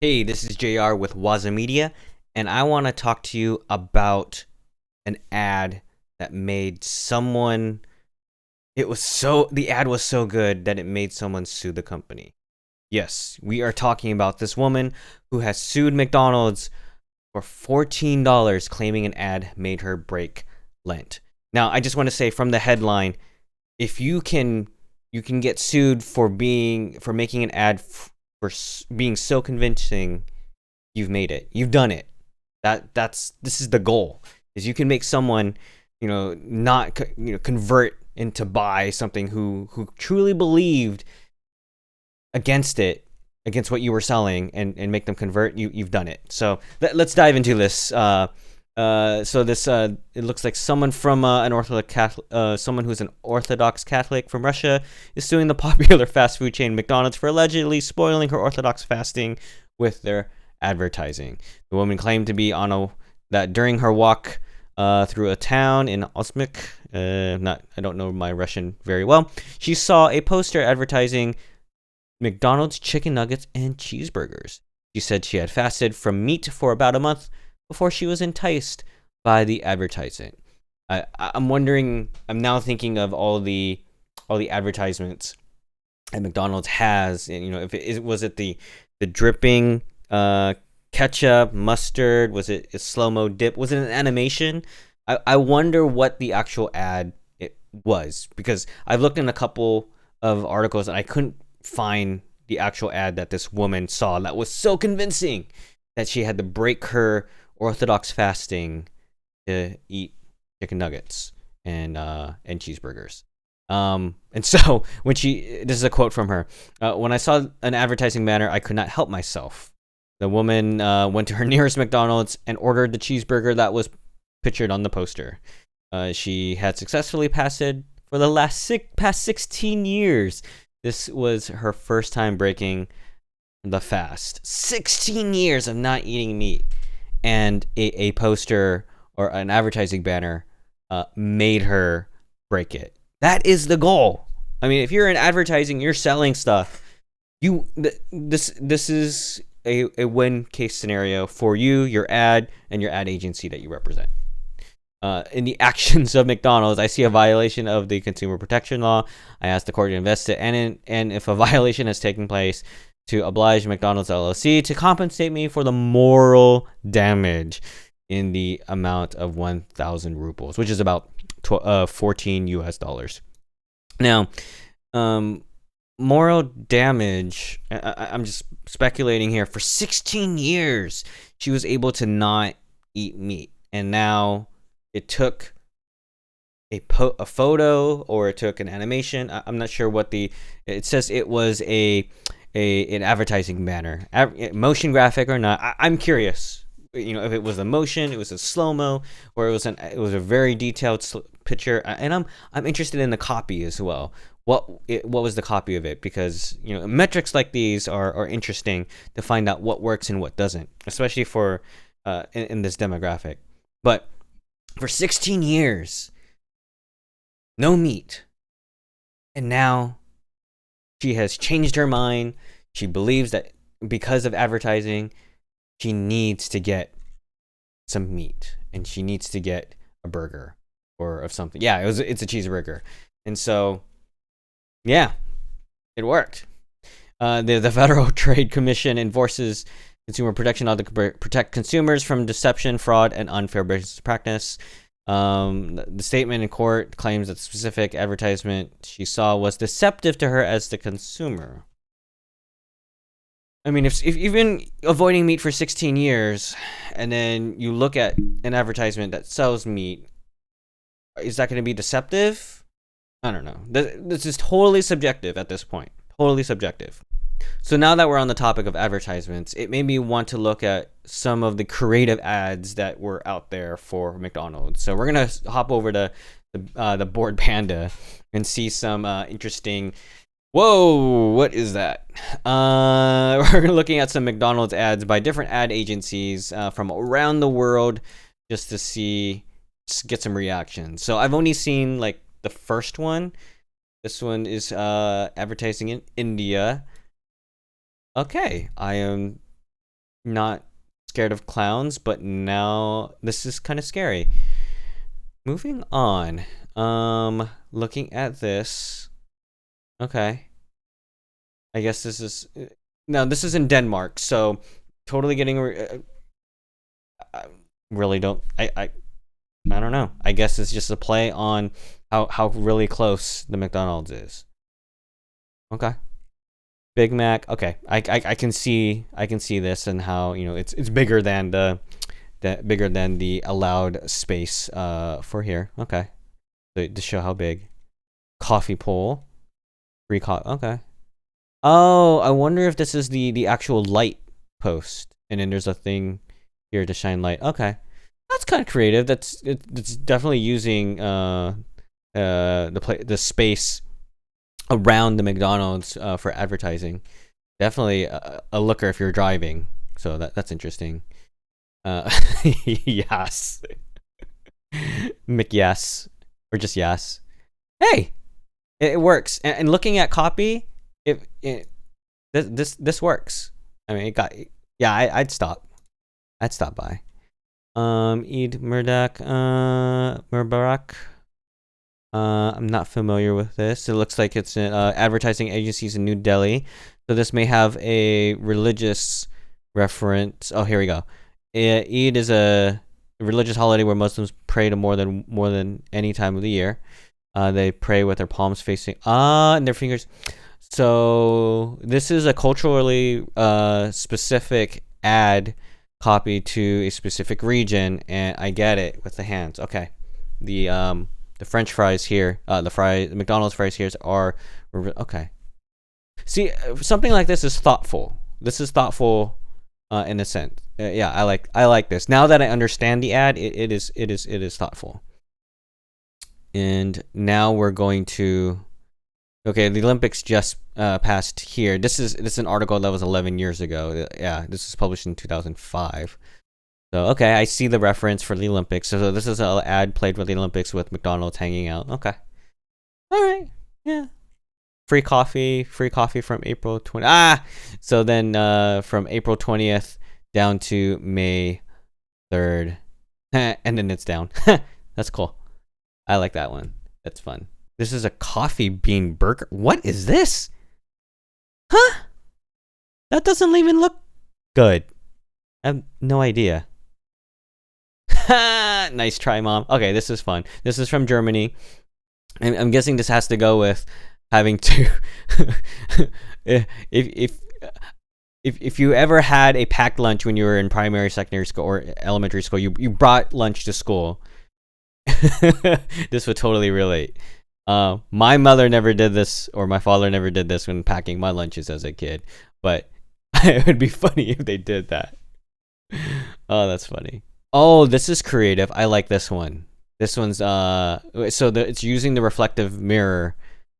Hey, this is JR with Waza Media, and I want to talk to you about an ad that made someone. The ad was so good that it made someone sue the company. Yes, we are talking about this woman who has sued McDonald's for $14, claiming an ad made her break Lent. Now, I just want to say from the headline, if you can get sued for making an ad being so convincing. You've made it. You've done it. This is the goal. Is you can make someone, not convert into buy something who truly believed against it, against what you were selling, and make them convert. You've done it. So let's dive into this. It looks like someone from an Orthodox Catholic, someone who's an Orthodox Catholic from Russia is suing the popular fast food chain McDonald's for allegedly spoiling her Orthodox fasting with their advertising. The woman claimed to be that during her walk through a town in Osmik, I don't know my Russian very well, she saw a poster advertising McDonald's chicken nuggets and cheeseburgers. She said she had fasted from meat for about a month before she was enticed by the advertisement. I'm wondering. I'm now thinking of all the advertisements that McDonald's has, and if was it the dripping ketchup, mustard? Was it a slow mo dip? Was it an animation? I wonder what the actual ad it was, because I've looked in a couple of articles and I couldn't find the actual ad that this woman saw that was so convincing that she had to break her Orthodox fasting to eat chicken nuggets and cheeseburgers. And so this is a quote from her. When I saw an advertising banner, I could not help myself. The woman went to her nearest McDonald's and ordered the cheeseburger that was pictured on the poster. She had successfully fasted for the past 16 years. This was her first time breaking the fast. 16 years of not eating meat. And a poster or an advertising banner made her break it. That is the goal. I mean, if you're in advertising, you're selling stuff. This is a win case scenario for you, your ad, and your ad agency that you represent. In the actions of McDonald's, I see a violation of the consumer protection law. I asked the court to investigate, and if a violation has taken place, to oblige McDonald's LLC to compensate me for the moral damage in the amount of 1,000 rubles, which is about 14 US dollars. Now, moral damage, I'm just speculating here. For 16 years, she was able to not eat meat. And now it took a photo, or it took an animation. I'm not sure what it says. It was an advertising banner, motion graphic or not. I'm curious, if it was a motion, it was a slow-mo, or it was a very detailed picture. And I'm interested in the copy as well. What was the copy of it? Because metrics like these are interesting to find out what works and what doesn't, especially for in this demographic. But for 16 years, no meat, and now she has changed her mind. She believes that because of advertising, she needs to get some meat, and she needs to get a burger or of something. Yeah, it's a cheeseburger. And so, yeah, it worked. The Federal Trade Commission enforces consumer protection law to protect consumers from deception, fraud, and unfair business practice. The statement in court claims that the specific advertisement she saw was deceptive to her as the consumer. I mean, if you've been avoiding meat for 16 years, and then you look at an advertisement that sells meat, is that going to be deceptive? I don't know. This is totally subjective at this point. Totally subjective. So now that we're on the topic of advertisements, it made me want to look at some of the creative ads that were out there for McDonald's. So we're gonna hop over to the Bored Panda and see some interesting. Whoa, what is that? We're looking at some McDonald's ads by different ad agencies from around the world, just to get some reactions. So I've only seen like the first one. This one is advertising in India. Okay, I am not scared of clowns, but now this is kind of scary. Moving on. Looking at this. Okay. I guess this is no. This is in Denmark, so totally getting. I really don't. I don't know. I guess it's just a play on how really close the McDonald's is. Okay. Big Mac. Okay. I can see this and how it's bigger than bigger than the allowed space for here. Okay. To show how big. Coffee pole. Free coffee. Okay. Oh, I wonder if this is the actual light post, and then there's a thing here to shine light. Okay, that's kind of creative. It's definitely using the space around the McDonald's for advertising. Definitely a looker if you're driving. So that's interesting. Yes, McYes or just yes. Hey, it works. And looking at copy, this works. I mean, it got yeah. I'd stop. I'd stop by. Eid Murbarak. I'm not familiar with this. It looks like it's advertising agencies in New Delhi. So this may have a religious reference. Oh, here we go. Eid is a religious holiday where Muslims pray to more than any time of the year. They pray with their palms facing and their fingers. So this is a culturally specific ad copy to a specific region, and I get it with the hands. Okay, the French fries here, the McDonald's fries here are okay. See, something like this is thoughtful. This is thoughtful in a sense. Yeah, I like this. Now that I understand the ad, it is thoughtful. And now we're going to. Okay, the Olympics just passed here. This is an article that was 11 years ago. Yeah, this was published in 2005. So okay, I see the reference for the Olympics. So this is an ad played for the Olympics with McDonald's hanging out. Okay, all right, yeah. Free coffee from April 20. So then from April 20th down to May 3rd, and then it's down. That's cool. I like that one. That's fun. This is a coffee bean burger. What is this? Huh? That doesn't even look good. I have no idea. Nice try, Mom. Okay, this is fun. This is from Germany. And I'm guessing this has to go with having to if you ever had a packed lunch when you were in primary, secondary school, or elementary school, you brought lunch to school. This would totally relate. My mother never did this, or my father never did this when packing my lunches as a kid, but it would be funny if they did that. Oh, that's funny. Oh, this is creative. I like this one. This one's it's using the reflective mirror,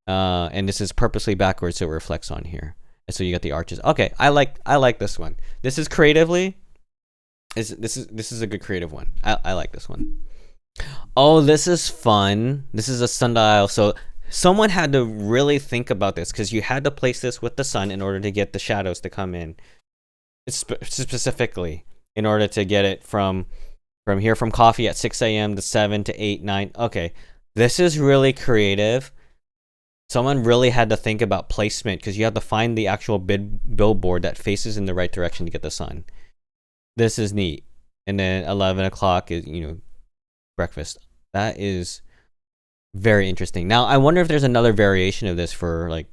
and this is purposely backwards so it reflects on here, and so you got the arches. Okay, I like this one. This is creatively. This is a good creative one. I like this one. Oh, this is fun. This is a sundial. So someone had to really think about this because you had to place this with the sun in order to get the shadows to come in. Specifically, in order to get it from here from coffee at 6 a.m. to 7 to 8, 9. Okay, this is really creative. Someone really had to think about placement because you have to find the actual billboard that faces in the right direction to get the sun. This is neat. And then 11 o'clock is, breakfast. That is very interesting. Now, I wonder if there's another variation of this for like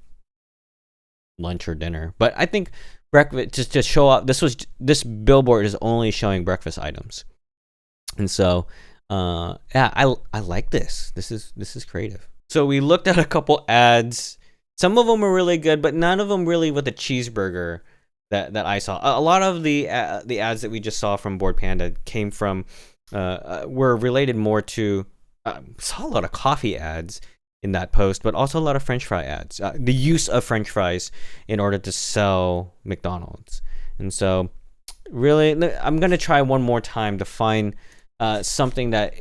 lunch or dinner. But I think breakfast, just to show off, this billboard is only showing breakfast items. And so, yeah, I like this. This is creative. So we looked at a couple ads. Some of them were really good, but none of them really with a cheeseburger that I saw. A lot of the ads that we just saw from Bored Panda came from were related more to saw a lot of coffee ads in that post, but also a lot of French fry ads. The use of French fries in order to sell McDonald's. And so, really, I'm gonna try one more time to find something that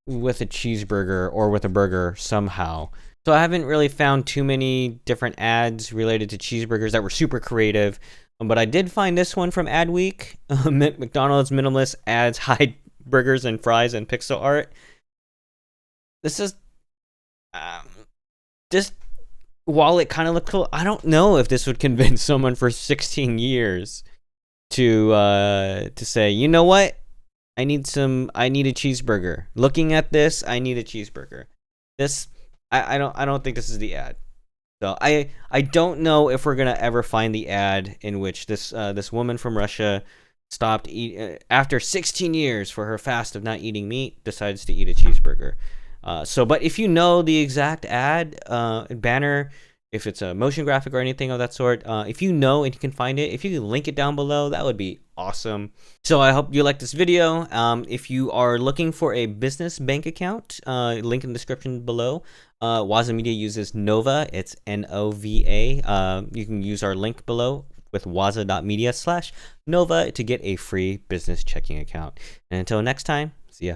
with a cheeseburger or with a burger somehow. So I haven't really found too many different ads related to cheeseburgers that were super creative. But I did find this one from Adweek. McDonald's minimalist adds hide burgers and fries and pixel art. This is just while it kind of looked cool, I don't know if this would convince someone for 16 years to say, you know what, I need a cheeseburger. Looking at this, I need a cheeseburger. This, I don't think this is the ad. So I don't know if we're gonna ever find the ad in which this woman from Russia stopped after 16 years for her fast of not eating meat, decides to eat a cheeseburger. But if you know the exact ad banner, if it's a motion graphic or anything of that sort, if you know and you can find it, if you can link it down below, that would be awesome. So I hope you like this video. If you are looking for a business bank account, link in the description below. Waza Media uses Nova. It's Nova. You can use our link below with waza.media/Nova to get a free business checking account. And until next time, see ya.